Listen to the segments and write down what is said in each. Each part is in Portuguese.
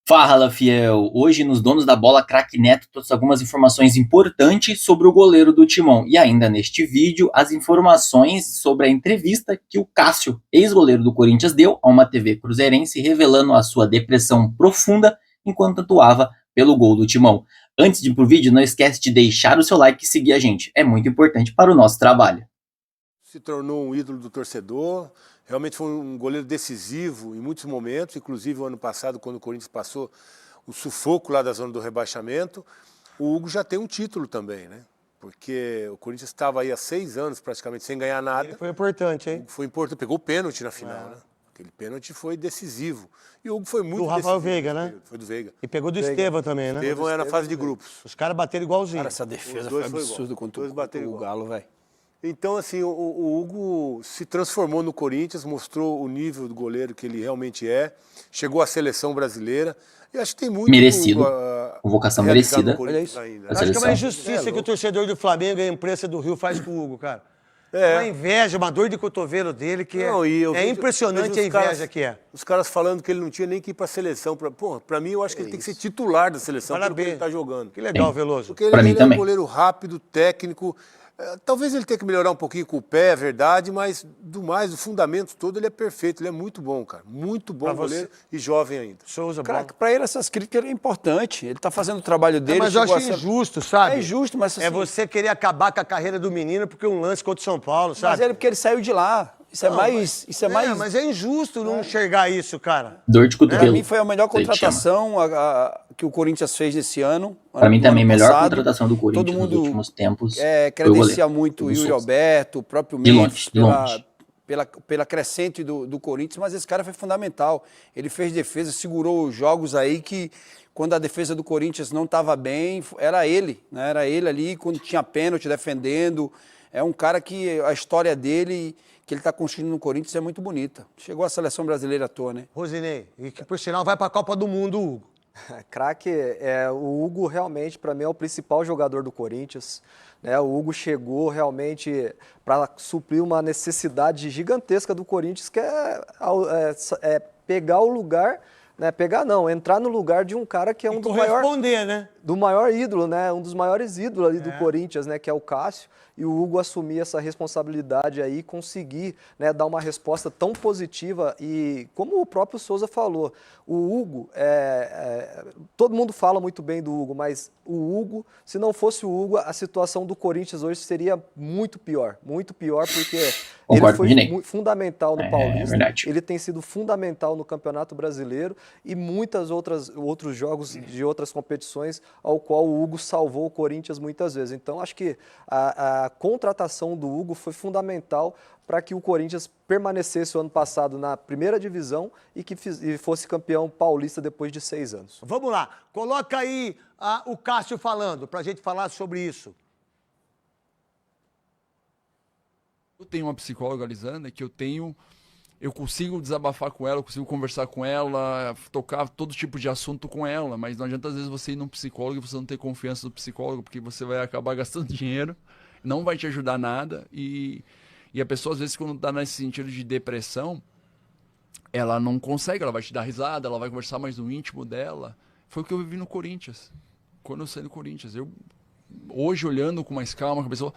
Fala, fiel! Hoje, nos Donos da Bola, Craque Neto trouxe algumas informações importantes sobre o goleiro do Timão. E ainda neste vídeo, as informações sobre a entrevista que o Cássio, ex-goleiro do Corinthians, deu a uma TV cruzeirense, revelando a sua depressão profunda enquanto atuava pelo gol do Timão. Antes de ir pro vídeo, não esquece de deixar o seu like e seguir a gente. É muito importante para o nosso trabalho. Se tornou um ídolo do torcedor, realmente foi um goleiro decisivo em muitos momentos, inclusive o ano passado, quando o Corinthians passou o sufoco lá da zona do rebaixamento. O Hugo já tem um título também, né? Porque o Corinthians estava aí há 6 anos praticamente sem ganhar nada. Ele foi importante, hein? Foi importante, pegou o pênalti na final, né? Aquele pênalti foi decisivo. E o Hugo foi muito Do Rafael Veiga, né? Foi do Veiga. E pegou do Estevão também, né? Estevão era na fase de grupos. Os caras bateram igualzinho. Cara, essa defesa foi absurda contra o Galo, velho. Então, assim, o Hugo se transformou no Corinthians, mostrou o nível do goleiro que ele realmente é, chegou à seleção brasileira, e acho que tem muito... Merecido. Convocação merecida. Olha isso. Ainda. Acho que é uma injustiça que o torcedor do Flamengo e a imprensa do Rio faz com o Hugo, cara. Uma inveja, uma dor de cotovelo dele, que é impressionante a inveja que é. Os caras falando que ele não tinha nem que ir pra seleção. Pra mim, eu acho que ele tem que ser titular da seleção, pelo que ele tá jogando. Que legal, Veloso. Porque ele é um goleiro rápido, técnico. Talvez ele tenha que melhorar um pouquinho com o pé, é verdade, mas do mais, o fundamento todo, ele é perfeito, ele é muito bom, cara. Muito bom goleiro e jovem ainda. Souza, Craque, pra ele essas críticas é importante. Ele tá fazendo o trabalho dele. Mas eu acho injusto, sabe? É injusto, mas assim... É você querer acabar com a carreira do menino porque um lance contra o São Paulo, sabe? Mas porque ele saiu de lá. Isso é mais... Mas é injusto não enxergar isso, cara. Dor de cotovelo. Pra mim foi a melhor contratação que o Corinthians fez esse ano. Pra mim também, a melhor contratação do Corinthians nos últimos tempos. Credencia muito o Yuri Alberto, o próprio Memphis, pela crescente do Corinthians, mas esse cara foi fundamental. Ele fez defesa, segurou os jogos aí que, quando a defesa do Corinthians não estava bem, era ele, né? Era ele ali, quando tinha pênalti, defendendo. É um cara que a história dele, que ele está construindo no Corinthians, é muito bonita. Chegou à seleção brasileira à toa, né? Rosinei, e que por sinal vai para a Copa do Mundo, Hugo. Craque, o Hugo realmente, para mim, é o principal jogador do Corinthians. Né? O Hugo chegou realmente para suprir uma necessidade gigantesca do Corinthians, que é pegar o lugar, né? Entrar no lugar de um cara que é um dos maiores... né? Do maior ídolo, né? Um dos maiores ídolos ali do Corinthians, né? Que é o Cássio. E o Hugo assumir essa responsabilidade aí, conseguir, né, dar uma resposta tão positiva. E como o próprio Souza falou, o Hugo, todo mundo fala muito bem do Hugo, mas o Hugo, se não fosse o Hugo, a situação do Corinthians hoje seria muito pior, porque ele foi fundamental no Paulista, ele tem sido fundamental no Campeonato Brasileiro e outros jogos de outras competições ao qual o Hugo salvou o Corinthians muitas vezes. Então, acho que a contratação do Hugo foi fundamental para que o Corinthians permanecesse o ano passado na primeira divisão e fosse campeão paulista depois de 6 anos. Vamos lá, coloca aí o Cássio falando, para a gente falar sobre isso. Eu tenho uma psicóloga, Lisandra, que eu consigo desabafar com ela, eu consigo conversar com ela, tocar todo tipo de assunto com ela, mas não adianta às vezes você ir num psicólogo e você não ter confiança no psicólogo, porque você vai acabar gastando dinheiro, não vai te ajudar nada, e a pessoa às vezes quando está nesse sentido de depressão, ela não consegue, ela vai te dar risada, ela vai conversar mais no íntimo dela. Foi o que eu vivi no Corinthians, quando eu saí do Corinthians. Hoje, olhando com mais calma, com a pessoa,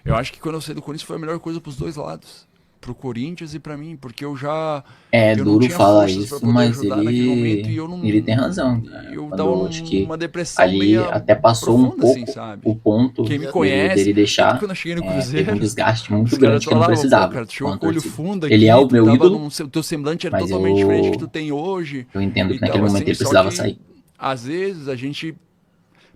eu acho que quando eu saí do Corinthians foi a melhor coisa para os dois lados. Pro Corinthians e pra mim, porque eu já... eu duro falar isso, mas ele tem razão. Eu dava uma depressão ali até passou um pouco assim, sabe? O ponto Quem me conhece, dele deixar quando eu cheguei no Cruzeiro, teve um desgaste muito grande que eu não precisava. Cara, tinha um olho fundo aqui, ele é o meu ídolo, o teu semblante era totalmente diferente do que tu tem hoje. Eu entendo que naquele momento ele precisava sair. Às vezes a gente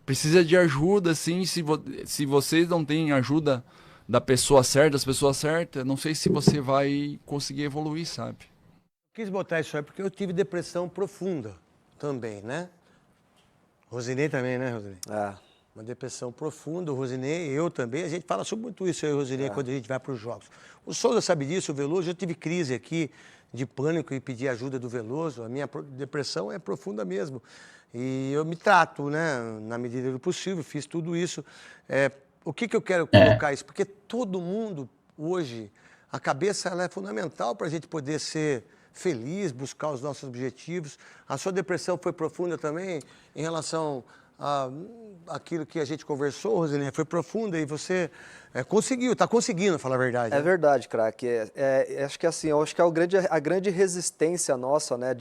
precisa de ajuda, assim, se vocês não têm ajuda da pessoa certa, das pessoas certas, não sei se você vai conseguir evoluir, sabe? Quis botar isso aí porque eu tive depressão profunda também, né? Rosinei também, né, Rosinei? Uma depressão profunda, o Rosinei, eu também. A gente fala sobre muito isso, eu e o Rosinei, quando a gente vai para os jogos. O Souza sabe disso, o Veloso, eu tive crise aqui de pânico e pedi ajuda do Veloso. A minha depressão é profunda mesmo. E eu me trato, né, na medida do possível, fiz tudo isso. O que eu quero colocar isso? Porque todo mundo, hoje, a cabeça ela é fundamental para a gente poder ser feliz, buscar os nossos objetivos. A sua depressão foi profunda também em relação àquilo que a gente conversou, Rosineia? Foi profunda e você conseguiu, está conseguindo, falar a verdade. É verdade, craque. Acho que assim, eu acho que a grande resistência nossa, né,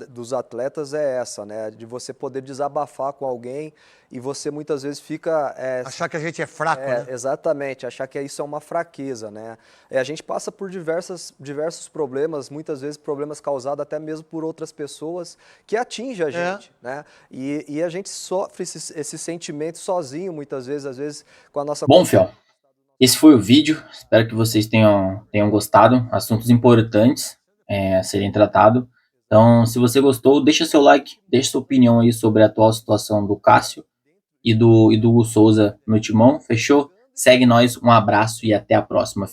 dos atletas é essa, né, de você poder desabafar com alguém e você muitas vezes fica... achar que a gente é fraco, né? Exatamente, achar que isso é uma fraqueza, né? A gente passa por diversos problemas, muitas vezes problemas causados até mesmo por outras pessoas que atingem a gente, né? E a gente sofre esse sentimento sozinho, muitas vezes, às vezes com a nossa... Bom, Fiel, esse foi o vídeo. Espero que vocês tenham gostado. Assuntos importantes a serem tratados. Então, se você gostou, deixa seu like, deixa sua opinião aí sobre a atual situação do Cássio e do Hugo Souza no Timão. Fechou? Segue nós, um abraço e até a próxima.